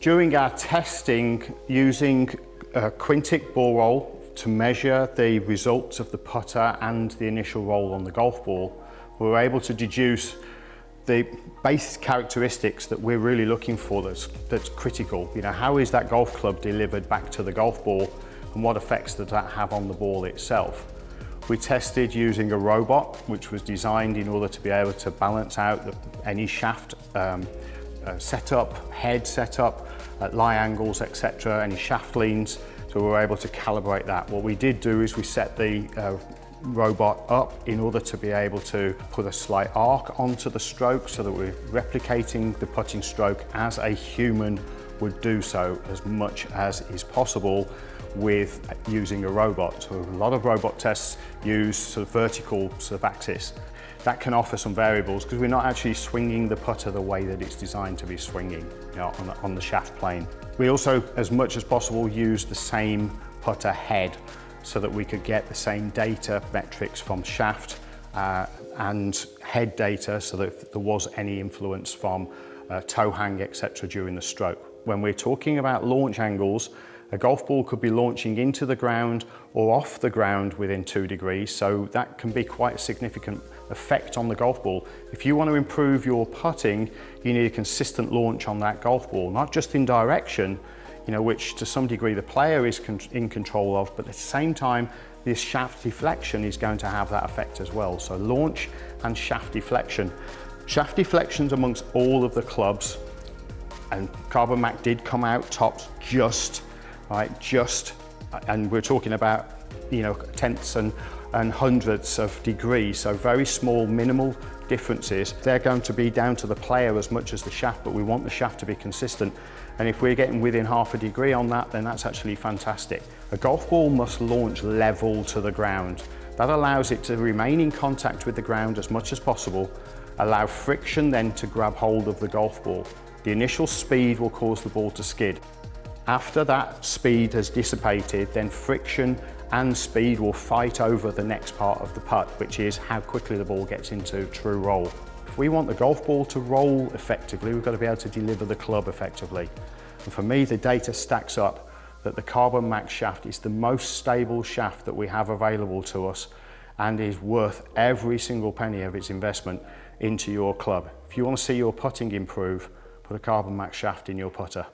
During our testing using a Quintic ball roll to measure the results of the putter and the initial roll on the golf ball, we were able to deduce the base characteristics that we're really looking for that's critical. You know, how is that golf club delivered back to the golf ball and what effects does that have on the ball itself? We tested using a robot which was designed in order to be able to balance out any shaft setup, head setup, lie angles, etc., any shaft leans, so we were able to calibrate that. What we did do is we set the robot up in order to be able to put a slight arc onto the stroke so that we're replicating the putting stroke as a human would do so as much as is possible with using a robot. So a lot of robot tests use sort of vertical sort of axis. That can offer some variables because we're not actually swinging the putter the way that it's designed to be swinging, you know, on the shaft plane. We also, as much as possible, use the same putter head so that we could get the same data metrics from shaft and head data so that if there was any influence from toe hang, etc. during the stroke. When we're talking about launch angles, a golf ball could be launching into the ground or off the ground within 2 degrees, so that can be quite a significant effect on the golf ball. If you want to improve your putting, you need a consistent launch on that golf ball, not just in direction, you know, which to some degree the player is in control of, but at the same time, this shaft deflection is going to have that effect as well. So launch and shaft deflection. Shaft deflections amongst all of the clubs, and Carbon Mac did come out tops just, and we're talking about, you know, tenths and hundredths of degrees, so very small, minimal differences. They're going to be down to the player as much as the shaft, but we want the shaft to be consistent. And if we're getting within half a degree on that, then that's actually fantastic. A golf ball must launch level to the ground. That allows it to remain in contact with the ground as much as possible, allow friction then to grab hold of the golf ball. The initial speed will cause the ball to skid. After that speed has dissipated, then friction and speed will fight over the next part of the putt, which is how quickly the ball gets into true roll. If we want the golf ball to roll effectively, we've got to be able to deliver the club effectively. And for me, the data stacks up that the Carbon Max shaft is the most stable shaft that we have available to us and is worth every single penny of its investment into your club. If you want to see your putting improve, put a Carbon Max shaft in your putter.